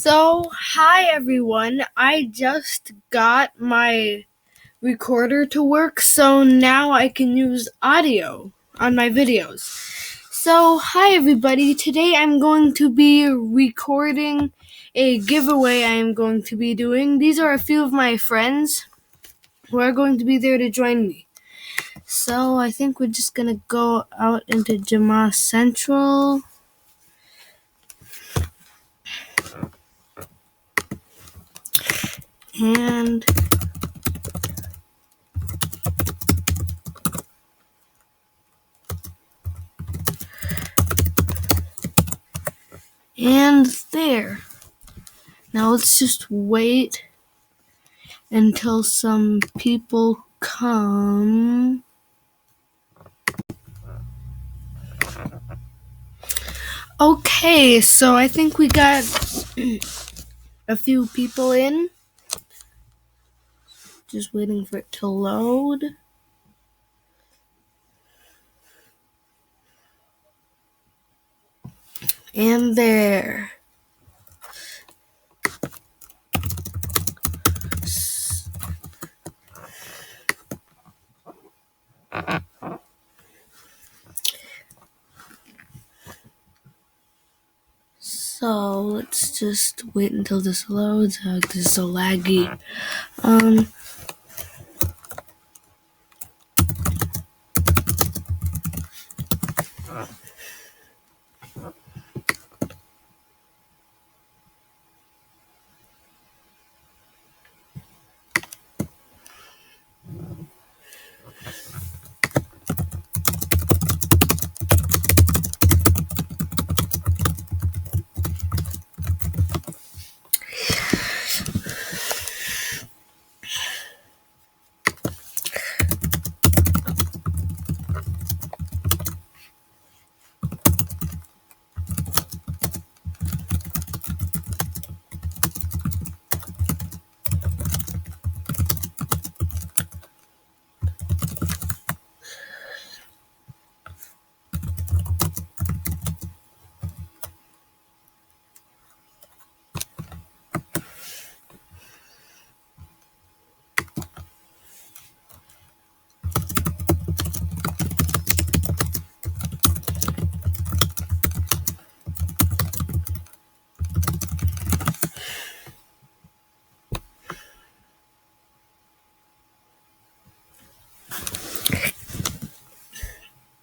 So, hi everyone. I just got my recorder to work, so now I can use audio on my videos. So, hi everybody. Today I'm going to be recording a giveaway I am going to be doing. These are a few of my friends who are going to be there to join me. So, I think we're just going to go out into Jama Central. And there. Now let's just wait until some people come. Okay, so I think we got a few people in. Just waiting for it to load. And there. So let's just wait until this loads. This is so laggy.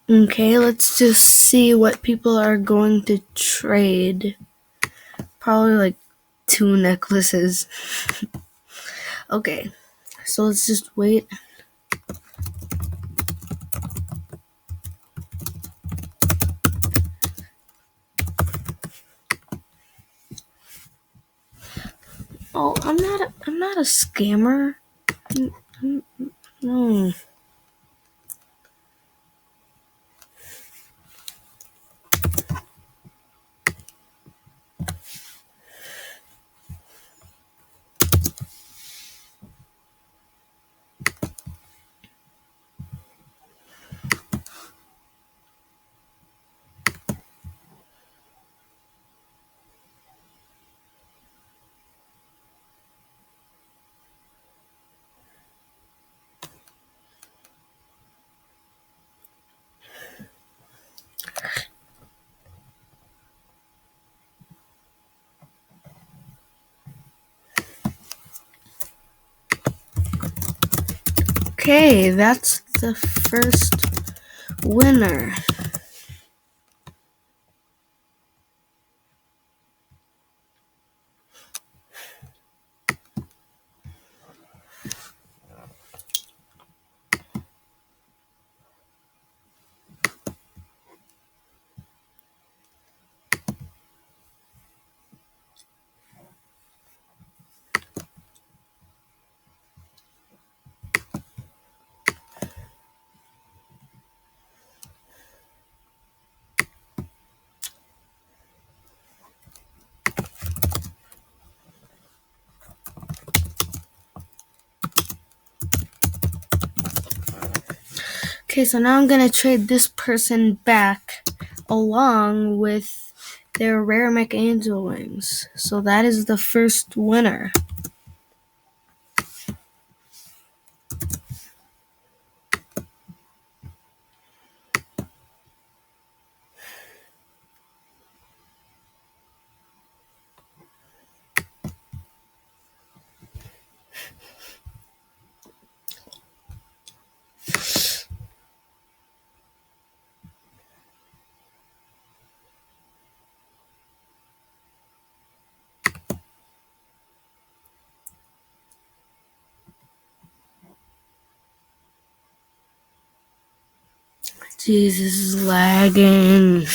Okay, let's just see what people are going to trade. Probably like 2 necklaces. Okay, so let's just wait. Oh, I'm not a scammer. No. Okay, that's the first winner. Okay, so now I'm gonna trade this person back along with They're rare McAngel wings. So that is the first winner. Jeez, this is lagging.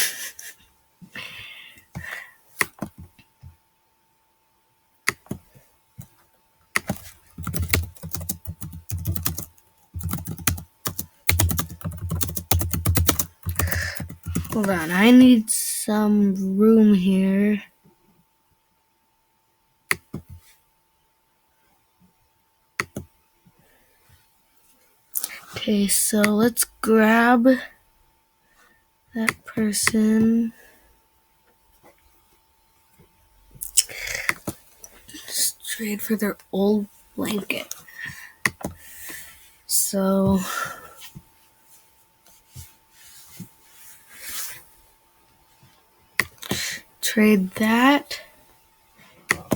Hold on, I need some room here. Okay, so let's grab that person. Just trade for their old blanket. So trade that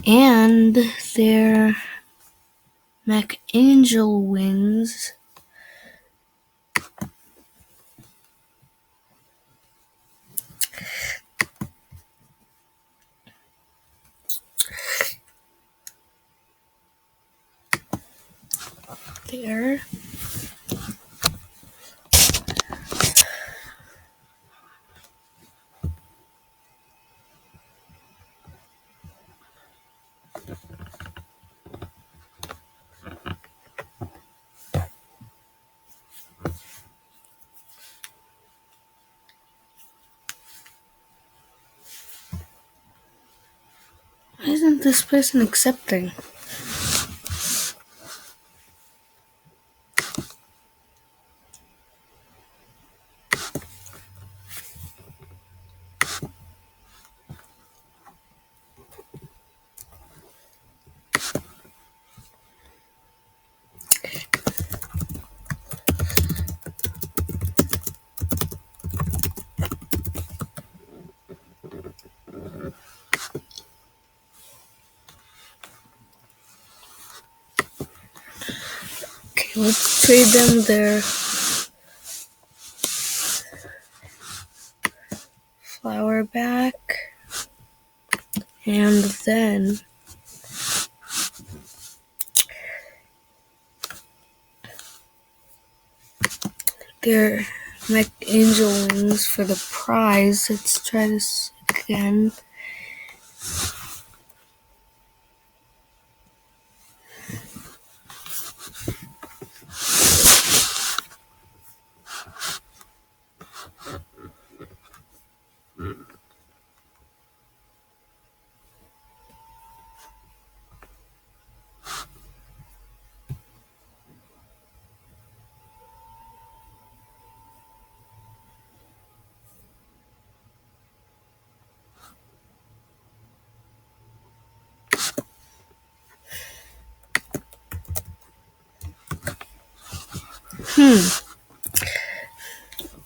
and their McAngel wings. There. Why isn't this person accepting? Okay, let's trade them their flower back. And then their McAngel wings for the prize. Let's try this again.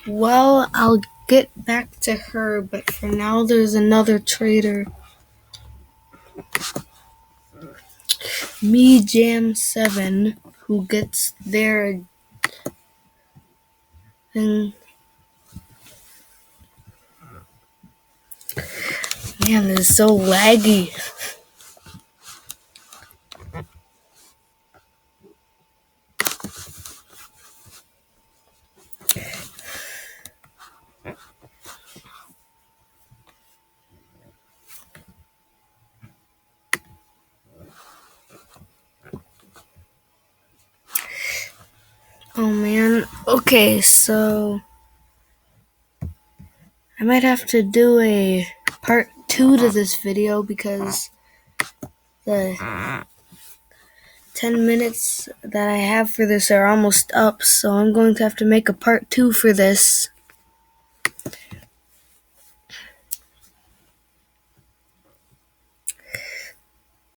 Well, I'll get back to her, but for now there's another trader. Me Jam 7, who gets their thing. Man, this is so laggy. Oh man. Okay, so I might have to do a part 2 to this video because the 10 minutes that I have for this are almost up, so I'm going to have to make a part 2 for this.